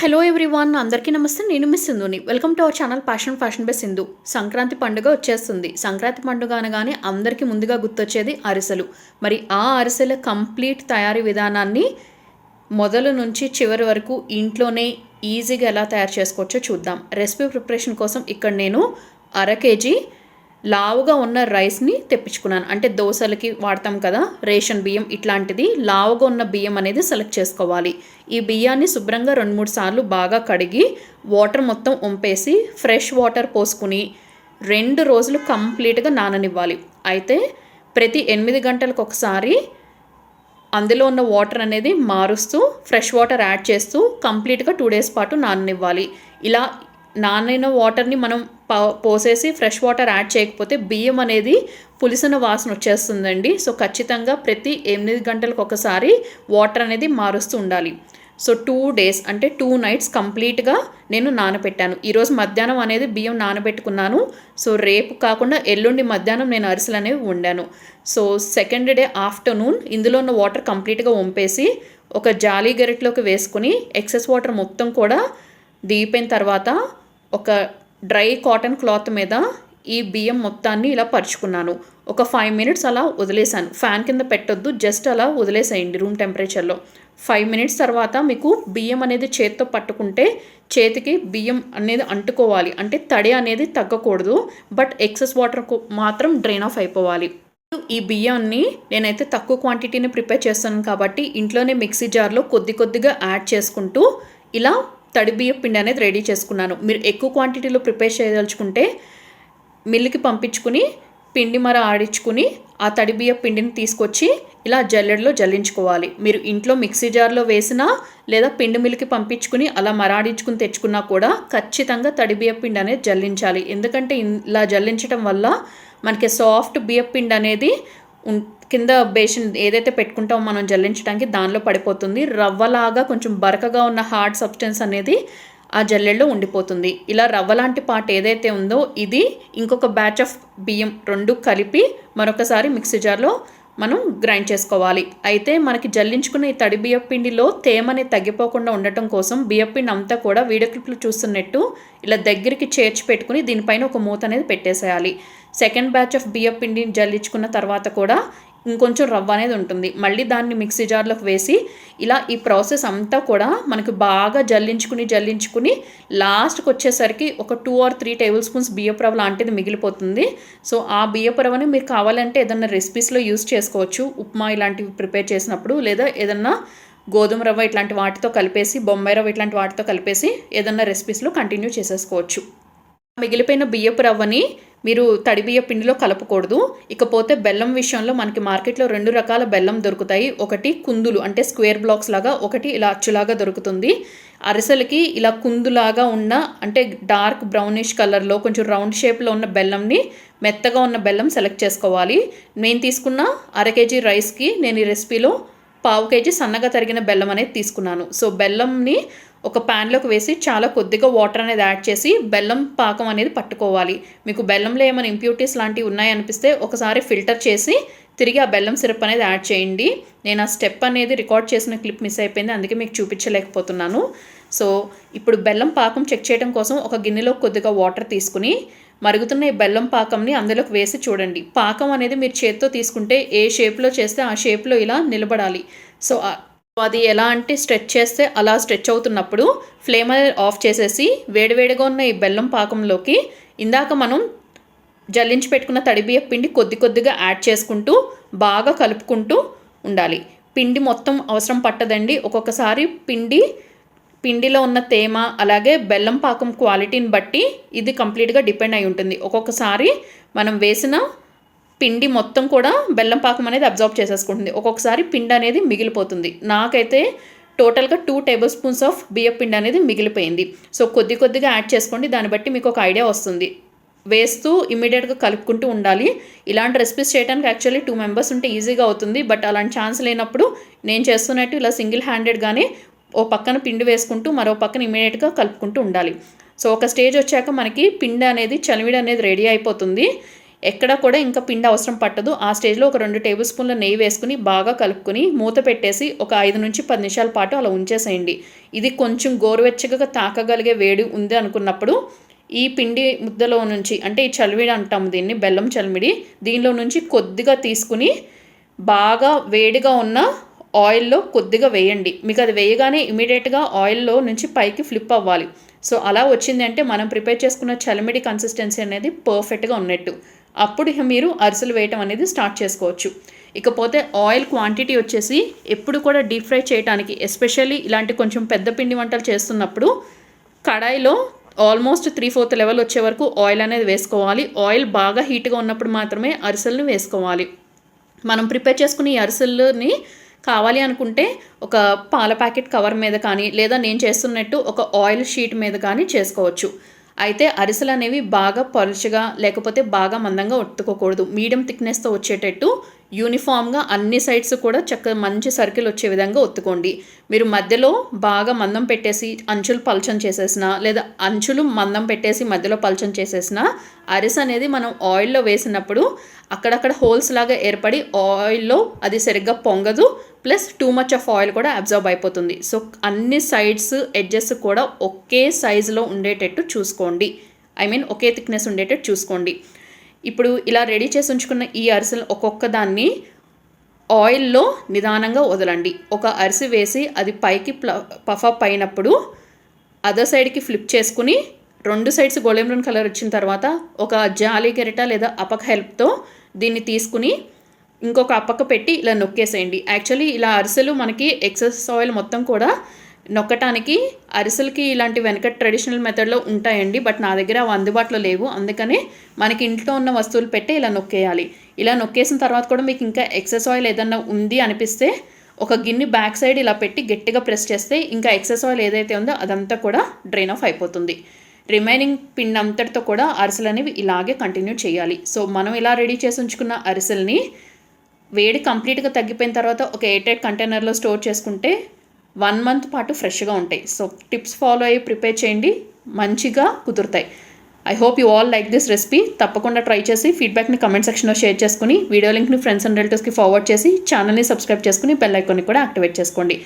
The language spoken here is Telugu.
హలో ఎవ్రీవన్, అందరికీ నమస్తే. నేను మిస్ సింధుని. Welcome to our channel fashion by Sindhu. Sankranti పండుగ వచ్చేస్తుంది. సంక్రాంతి పండుగ అనగానే అందరికీ ముందుగా గుర్తొచ్చేది అరిసెలు. మరి ఆ అరిసెల కంప్లీట్ తయారీ విధానాన్ని మొదలు నుంచి చివరి వరకు ఇంట్లోనే ఈజీగా ఎలా తయారు చేసుకోవచ్చో చూద్దాం. రెసిపీ ప్రిపరేషన్ కోసం ఇక్కడ నేను 1/2 kg లావుగా ఉన్న రైస్ని తెప్పించుకున్నాను. అంటే దోశలకి వాడతాం కదా, రేషన్ బియ్యం, ఇట్లాంటిది లావుగా ఉన్న బియ్యం అనేది సెలెక్ట్ చేసుకోవాలి. ఈ బియ్యాన్ని శుభ్రంగా 2-3 సార్లు బాగా కడిగి వాటర్ మొత్తం వంపేసి ఫ్రెష్ వాటర్ పోసుకుని 2 రోజులు కంప్లీట్గా నాననివ్వాలి. అయితే ప్రతి 8 గంటలకు ఒకసారి అందులో ఉన్న వాటర్ అనేది మారుస్తూ ఫ్రెష్ వాటర్ యాడ్ చేస్తూ కంప్లీట్గా 2 days పాటు నాననివ్వాలి. ఇలా నానిన వాటర్ని మనం పోసేసి ఫ్రెష్ వాటర్ యాడ్ చేయకపోతే బియ్యం అనేది పులిసిన వాసన వచ్చేస్తుందండి. సో ఖచ్చితంగా ప్రతి 8 గంటలకు ఒకసారి వాటర్ అనేది మారుస్తూ ఉండాలి. సో 2 days అంటే 2 nights కంప్లీట్గా నేను నానబెట్టాను. ఈరోజు మధ్యాహ్నం అనేది బియ్యం నానబెట్టుకున్నాను. సో రేపు కాకుండా ఎల్లుండి మధ్యాహ్నం నేను అరిసెలు అనేవి వండాను. సో సెకండ్ డే ఆఫ్టర్నూన్ ఇందులో ఉన్న వాటర్ కంప్లీట్గా వంపేసి ఒక జాలీ గరిటలోకి వేసుకుని ఎక్సెస్ వాటర్ మొత్తం కూడా దిగిపోయిన తర్వాత ఒక డ్రై కాటన్ క్లాత్ మీద ఈ బియ్యం మొత్తాన్ని ఇలా పరుచుకున్నాను. ఒక 5 minutes అలా వదిలేసాను. ఫ్యాన్ కింద పెట్టొద్దు, జస్ట్ అలా వదిలేసేయండి రూమ్ టెంపరేచర్లో. 5 minutes తర్వాత మీకు బియ్యం అనేది చేతితో పట్టుకుంటే చేతికి బియ్యం అనేది అంటుకోవాలి. అంటే తడి అనేది తగ్గకూడదు, బట్ ఎక్సెస్ వాటర్ మాత్రం డ్రైన్ ఆఫ్ అయిపోవాలి. ఈ బియ్యాన్ని నేనైతే తక్కువ క్వాంటిటీని ప్రిపేర్ చేస్తాను కాబట్టి ఇంట్లోనే మిక్సీ జార్లో కొద్దిగా యాడ్ చేసుకుంటూ ఇలా తడి బియ్యం పిండి అనేది రెడీ చేసుకున్నాను. మీరు ఎక్కువ క్వాంటిటీలో ప్రిపేర్ చేయదలుచుకుంటే మిల్లుకి పంపించుకుని పిండి మర ఆడించుకుని ఆ తడి బియ్యం పిండిని తీసుకొచ్చి ఇలా జల్లెడలో జల్లించుకోవాలి. మీరు ఇంట్లో మిక్సీ జార్లో వేసినా లేదా పిండి మిల్లుకి పంపించుకుని అలా మరాడించుకుని తెచ్చుకున్నా కూడా ఖచ్చితంగా తడి బియ్యం పిండి అనేది జల్లించాలి. ఎందుకంటే ఇలా జల్లించడం వల్ల మనకి సాఫ్ట్ బియ్యం పిండి అనేది కింద బేసిన్ ఏదైతే పెట్టుకుంటామో మనం జల్లించడానికి దానిలో పడిపోతుంది. రవ్వలాగా కొంచెం బరకగా ఉన్న హార్డ్ సబ్స్టెన్స్ అనేది ఆ జల్లెల్లో ఉండిపోతుంది. ఇలా రవ్వ లాంటి పార్ట్ ఏదైతే ఉందో ఇది ఇంకొక బ్యాచ్ ఆఫ్ బియ్యం 2 కలిపి మరొకసారి మిక్సీ జార్లో మనం గ్రైండ్ చేసుకోవాలి. అయితే మనకి జల్లించుకున్న ఈ తడి బియ్యం పిండిలో తేమని తగ్గిపోకుండా ఉండటం కోసం బియ్యం పిండి అంతా కూడా వీడియో క్లిప్లో చూస్తున్నట్టు ఇలా దగ్గరికి చేర్చి పెట్టుకుని దీనిపైన ఒక మూత అనేది పెట్టేసేయాలి. సెకండ్ బ్యాచ్ ఆఫ్ బియ్యం పిండిని జల్లించుకున్న తర్వాత కూడా ఇంకొంచెం రవ్వ అనేది ఉంటుంది. మళ్ళీ దాన్ని మిక్సీ జార్లోకి వేసి ఇలా ఈ ప్రాసెస్ అంతా కూడా మనకు బాగా జల్లించుకుని లాస్ట్కి వచ్చేసరికి ఒక 2 or 3 tablespoons బియ్యపు రవ్వ లాంటిది మిగిలిపోతుంది. సో ఆ బియ్యపు రవ్వని మీరు కావాలంటే ఏదన్నా రెసిపీస్లో యూస్ చేసుకోవచ్చు. ఉప్మా ఇలాంటివి ప్రిపేర్ చేసినప్పుడు, లేదా ఏదన్నా గోధుమ రవ్వ ఇట్లాంటి వాటితో కలిపేసి, బొంబాయి రవ్వ ఇట్లాంటి వాటితో కలిపేసి ఏదన్నా రెసిపీస్లో కంటిన్యూ చేసేసుకోవచ్చు. మిగిలిపోయిన బియ్యపు రవ్వని మీరు తడి బియ్య పిండిలో కలపకూడదు. ఇకపోతే బెల్లం విషయంలో మనకి మార్కెట్లో 2 రకాల బెల్లం దొరుకుతాయి. ఒకటి కుందులు అంటే స్క్వేర్ బ్లాక్స్ లాగా, ఒకటి ఇలా అచ్చులాగా దొరుకుతుంది. అరిసెలకి ఇలా కుందులాగా ఉన్న అంటే డార్క్ బ్రౌనిష్ కలర్లో కొంచెం రౌండ్ షేప్లో ఉన్న బెల్లంని, మెత్తగా ఉన్న బెల్లం సెలెక్ట్ చేసుకోవాలి. నేను తీసుకున్న 1/2 kg రైస్కి నేను ఈ రెసిపీలో 1/2 kg సన్నగా తరిగిన బెల్లం అనేది తీసుకున్నాను. సో బెల్లంని ఒక ప్యాన్లోకి వేసి చాలా కొద్దిగా వాటర్ అనేది యాడ్ చేసి బెల్లం పాకం అనేది పట్టుకోవాలి. మీకు బెల్లంలో ఏమైనా ఇంప్యూరిటీస్ లాంటివి ఉన్నాయనిపిస్తే ఒకసారి ఫిల్టర్ చేసి తిరిగి ఆ బెల్లం సిరప్ అనేది యాడ్ చేయండి. నేను ఆ స్టెప్ అనేది రికార్డ్ చేసిన క్లిప్ మిస్ అయిపోయింది, అందుకే మీకు చూపించలేకపోతున్నాను. సో ఇప్పుడు బెల్లం పాకం చెక్ చేయడం కోసం ఒక గిన్నెలో కొద్దిగా వాటర్ తీసుకుని మరుగుతున్న ఈ బెల్లం పాకంని అందులోకి వేసి చూడండి. పాకం అనేది మీరు చేత్తో తీసుకుంటే ఏ షేప్లో చేస్తే ఆ షేప్లో ఇలా నిలబడాలి. సో అది ఎలా అంటే స్ట్రెచ్ చేస్తే అలా స్ట్రెచ్ అవుతున్నప్పుడు ఫ్లేమ్ అనేది ఆఫ్ చేసేసి వేడివేడిగా ఉన్న ఈ బెల్లం పాకంలోకి ఇందాక మనం జల్లించి పెట్టుకున్న తడి బియ్యం పిండి కొద్దిగా యాడ్ చేసుకుంటూ బాగా కలుపుకుంటూ ఉండాలి. పిండి మొత్తం అవసరం పట్టదండి. ఒక్కొక్కసారి పిండిలో ఉన్న తేమ అలాగే బెల్లం పాకం క్వాలిటీని బట్టి ఇది కంప్లీట్గా డిపెండ్ అయి ఉంటుంది. ఒక్కొక్కసారి మనం వేసిన పిండి మొత్తం కూడా బెల్లం పాకం అనేది అబ్జర్వ్ చేసేసుకుంటుంది. ఒక్కొక్కసారి పిండి అనేది మిగిలిపోతుంది. నాకైతే టోటల్గా 2 tablespoons ఆఫ్ బియ్యం పిండి అనేది మిగిలిపోయింది. సో కొద్దిగా యాడ్ చేసుకోండి, దాన్ని బట్టి మీకు ఒక ఐడియా వస్తుంది. వేస్తూ ఇమీడియట్గా కలుపుకుంటూ ఉండాలి. ఇలాంటి రెసిపీస్ చేయడానికి యాక్చువల్లీ 2 members ఉంటే ఈజీగా అవుతుంది, బట్ అలాంటి ఛాన్స్ లేనప్పుడు నేను చేస్తున్నట్టు ఇలా సింగిల్ హ్యాండెడ్గానే ఓ పక్కన పిండి వేసుకుంటూ మరో పక్కన ఇమీడియట్గా కలుపుకుంటూ ఉండాలి. సో ఒక స్టేజ్ వచ్చాక మనకి పిండి అనేది చలివిడి అనేది రెడీ అయిపోతుంది. ఎక్కడ కూడా ఇంకా పిండి అవసరం పట్టదు. ఆ స్టేజ్లో ఒక 2 టేబుల్ స్పూన్ల నెయ్యి వేసుకుని బాగా కలుపుకొని మూత పెట్టేసి ఒక 5 నుంచి 10 నిమిషాల పాటు అలా ఉంచేసేయండి. ఇది కొంచెం గోరువెచ్చగా తాకగలిగే వేడి ఉంది అనుకున్నప్పుడు ఈ పిండి ముద్దలో నుంచి, అంటే ఈ చలివిడి అంటాము దీన్ని, బెల్లం చలిమిడి, దీనిలో నుంచి కొద్దిగా తీసుకుని బాగా వేడిగా ఉన్న ఆయిల్లో కొద్దిగా వేయండి. మీకు అది వేయగానే ఇమీడియట్గా ఆయిల్లో నుంచి పైకి ఫ్లిప్ అవ్వాలి. సో అలా వచ్చింది అంటే మనం ప్రిపేర్ చేసుకున్న చలిమిడి కన్సిస్టెన్సీ అనేది పర్ఫెక్ట్గా ఉన్నట్టు. అప్పుడు మీరు అరిసెలు వేయటం అనేది స్టార్ట్ చేసుకోవచ్చు. ఇకపోతే ఆయిల్ క్వాంటిటీ వచ్చేసి ఎప్పుడు కూడా డీప్ ఫ్రై చేయడానికి, ఎస్పెషల్లీ ఇలాంటి కొంచెం పెద్ద పిండి వంటలు చేస్తున్నప్పుడు కడాయిలో ఆల్మోస్ట్ 3/4 లెవెల్ వచ్చే వరకు ఆయిల్ అనేది వేసుకోవాలి. ఆయిల్ బాగా హీట్గా ఉన్నప్పుడు మాత్రమే అరిసెలను వేసుకోవాలి. మనం ప్రిపేర్ చేసుకుని ఈ అరిసెలని కావాలి అనుకుంటే ఒక పాల ప్యాకెట్ కవర్ మీద కానీ, లేదా నేను చేస్తున్నట్టు ఒక ఆయిల్ షీట్ మీద కానీ చేసుకోవచ్చు. అయితే అరిసెలు అనేవి బాగా పలుచగా లేకపోతే బాగా మందంగా ఒత్తుకోకూడదు. మీడియం థిక్నెస్తో వచ్చేటట్టు యూనిఫామ్గా అన్ని సైడ్స్ కూడా చక్కగా మంచి సర్కిల్ వచ్చే విధంగా ఒత్తుకోండి. మీరు మధ్యలో బాగా మందం పెట్టేసి అంచులు పల్చం చేసేసిన, లేదా అంచులు మందం పెట్టేసి మధ్యలో పల్చం చేసేసిన అరిసె అనేది మనం ఆయిల్లో వేసినప్పుడు అక్కడక్కడ హోల్స్ లాగా ఏర్పడి ఆయిల్లో అది సరిగ్గా పొంగదు. Plus too much of oil కూడా అబ్జర్వ్ అయిపోతుంది. సో అన్ని సైడ్స్ ఎడ్జెస్ కూడా ఒకే సైజులో ఉండేటట్టు చూసుకోండి. ఒకే థిక్నెస్ ఉండేటట్టు చూసుకోండి. ఇప్పుడు ఇలా రెడీ చేసి ఉంచుకున్న ఈ అరిసెలు ఒక్కొక్క దాన్ని ఆయిల్లో నిదానంగా వదలండి. ఒక అరిసె వేసి అది పైకి పఫ్ అప్ అయినప్పుడు అదర్ సైడ్కి ఫ్లిప్ చేసుకుని 2 సైడ్స్ గోల్డెన్ బ్రౌన్ కలర్ వచ్చిన తర్వాత ఒక జాలి గరిట లేదా అపక హెల్ప్తో దీన్ని తీసుకుని ఇంకొక అప్పక పెట్టి ఇలా నొక్కేసేయండి. యాక్చువల్లీ ఇలా అరిసెలు మనకి ఎక్సెస్ ఆయిల్ మొత్తం కూడా నొక్కటానికి అరిసెలకి ఇలాంటి వెనకట్ ట్రెడిషనల్ మెథడ్లో ఉంటాయండి. బట్ నా దగ్గర అవి అందుబాటులో లేవు. అందుకనే మనకి ఇంట్లో ఉన్న వస్తువులు పెట్టి ఇలా నొక్కేయాలి. ఇలా నొక్కేసిన తర్వాత కూడా మీకు ఇంకా ఎక్సెస్ ఆయిల్ ఏదన్నా ఉంది అనిపిస్తే ఒక గిన్నె బ్యాక్ సైడ్ ఇలా పెట్టి గట్టిగా ప్రెస్ చేస్తే ఇంకా ఎక్సెస్ ఆయిల్ ఏదైతే ఉందో అదంతా కూడా డ్రైన్ ఆఫ్ అయిపోతుంది. రిమైనింగ్ పిండి అంతటితో కూడా అరిసెలు అనేవి ఇలాగే కంటిన్యూ చేయాలి. సో మనం ఇలా రెడీ చేసి ఉంచుకున్న అరిసెల్ని వేడి కంప్లీట్గా తగ్గిపోయిన తర్వాత ఒక ఎయిర్ టైట్ కంటైనర్లో స్టోర్ చేసుకుంటే 1 మంత్ పాటు ఫ్రెష్గా ఉంటాయి. సో టిప్స్ ఫాలో అయ్యి ప్రిపేర్ చేయండి, మంచిగా కుదురుతాయి. I hope you all like this recipe. తప్పకుండా ట్రై చేసి ఫీడ్బ్యాక్ని కమెంట్ సెక్షన్లో షేర్ చేసుకుని, వీడియో లింక్ని ఫ్రెండ్స్ అండ్ రిలేటివ్స్కి ఫార్వర్డ్ చేసి ఛానల్ని సబ్స్క్రైబ్ చేసుకుని బెల్ ఐకాన్ని కూడా యాక్టివేట్ చేసుకోండి.